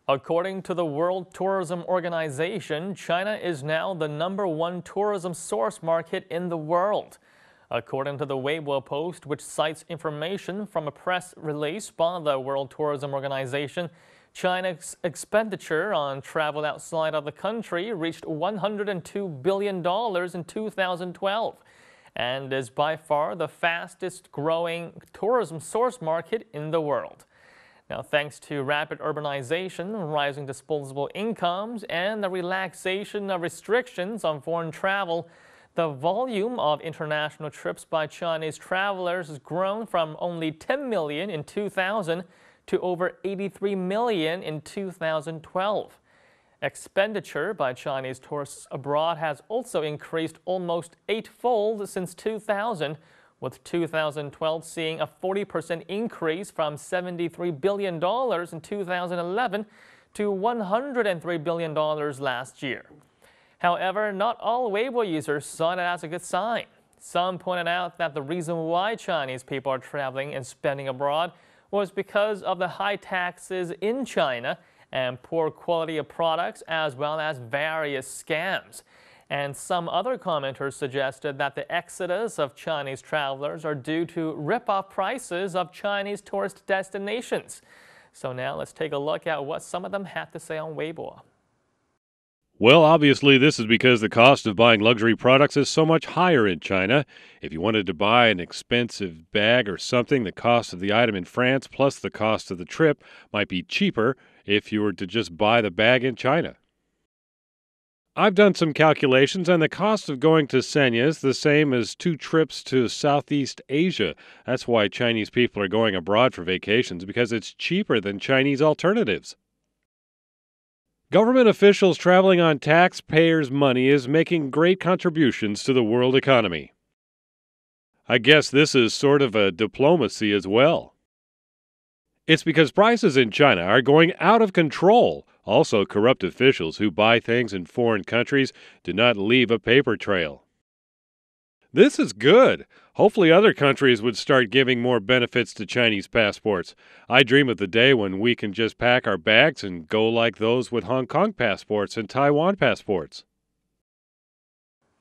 According to the World Tourism Organization, China is now the #1 tourism source market in the world. According to the Weibo post, which cites information from a press release by the World Tourism Organization, China's expenditure on travel outside of the country reached $102 billion in 2012 and is by far the fastest growing tourism source market in the world. Now, thanks to rapid urbanization, rising disposable incomes, and the relaxation of restrictions on foreign travel, the volume of international trips by Chinese travelers has grown from only 10 million in 2000 to over 83 million in 2012. Expenditure by Chinese tourists abroad has also increased almost eightfold since 2000, with 2012 seeing a 40% increase from $73 billion in 2011 to $103 billion last year. However, not all Weibo users saw it as a good sign. Some pointed out that the reason why Chinese people are traveling and spending abroad was because of the high taxes in China and poor quality of products, as well as various scams. And some other commenters suggested that the exodus of Chinese travelers are due to rip-off prices of Chinese tourist destinations. So now let's take a look at what some of them had to say on Weibo. Well, obviously, this is because the cost of buying luxury products is so much higher in China. If you wanted to buy an expensive bag or something, the cost of the item in France plus the cost of the trip might be cheaper if you were to just buy the bag in China. I've done some calculations, and the cost of going to Sanya is the same as 2 trips to Southeast Asia. That's why Chinese people are going abroad for vacations, because it's cheaper than Chinese alternatives. Government officials traveling on taxpayers' money is making great contributions to the world economy. I guess this is sort of a diplomacy as well. It's because prices in China are going out of control. Also, corrupt officials who buy things in foreign countries do not leave a paper trail. This is good. Hopefully other countries would start giving more benefits to Chinese passports. I dream of the day when we can just pack our bags and go like those with Hong Kong passports and Taiwan passports.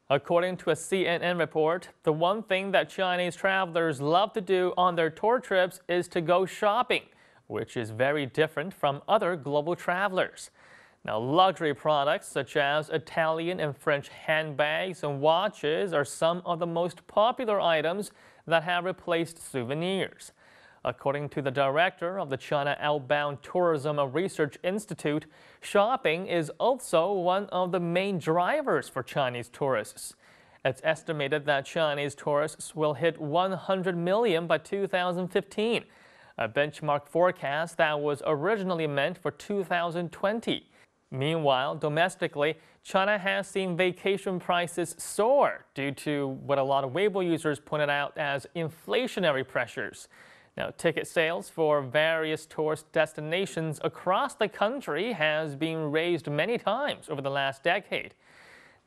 According to a CNN report, the one thing that Chinese travelers love to do on their tour trips is to go shopping, which is very different from other global travelers. Now, luxury products such as Italian and French handbags and watches are some of the most popular items that have replaced souvenirs. According to the director of the China Outbound Tourism Research Institute, shopping is also one of the main drivers for Chinese tourists. It's estimated that Chinese tourists will hit 100 million by 2015, a benchmark forecast that was originally meant for 2020. Meanwhile, domestically, China has seen vacation prices soar due to what a lot of Weibo users pointed out as inflationary pressures. Now, ticket sales for various tourist destinations across the country has been raised many times over the last decade.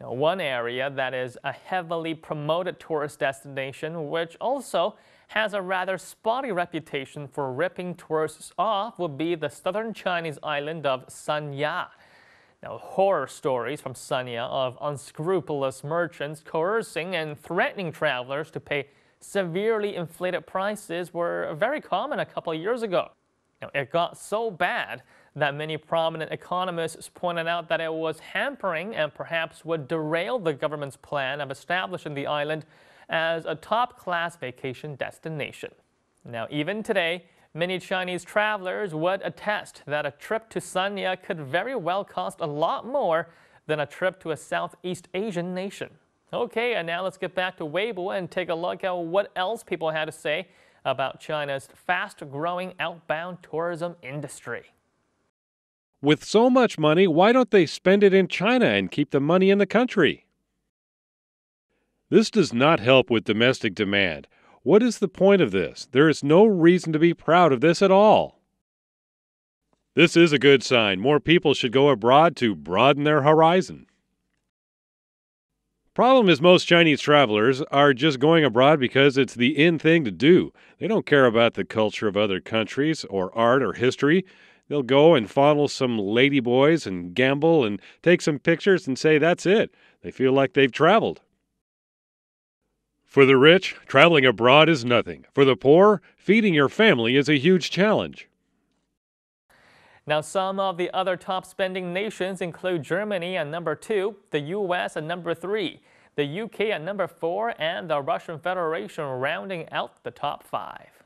Now, one area that is a heavily promoted tourist destination, which also has a rather spotty reputation for ripping tourists off, would be the southern Chinese island of Sanya. Now, horror stories from Sanya of unscrupulous merchants coercing and threatening travelers to pay severely inflated prices were very common a couple of years ago. Now, it got so bad that many prominent economists pointed out that it was hampering and perhaps would derail the government's plan of establishing the island as a top-class vacation destination. Now, even today, many Chinese travelers would attest that a trip to Sanya could very well cost a lot more than a trip to a Southeast Asian nation. Okay, and now let's get back to Weibo and take a look at what else people had to say about China's fast-growing outbound tourism industry. With so much money, why don't they spend it in China and keep the money in the country? This does not help with domestic demand. What is the point of this? There is no reason to be proud of this at all. This is a good sign. More people should go abroad to broaden their horizon. Problem is, most Chinese travelers are just going abroad because it's the in thing to do. They don't care about the culture of other countries or art or history. They'll go and fondle some ladyboys and gamble and take some pictures and say that's it. They feel like they've traveled. For the rich, traveling abroad is nothing. For the poor, feeding your family is a huge challenge. Now, some of the other top spending nations include Germany at number 2, the U.S. at number 3, the UK at number 4, and the Russian Federation rounding out the top 5.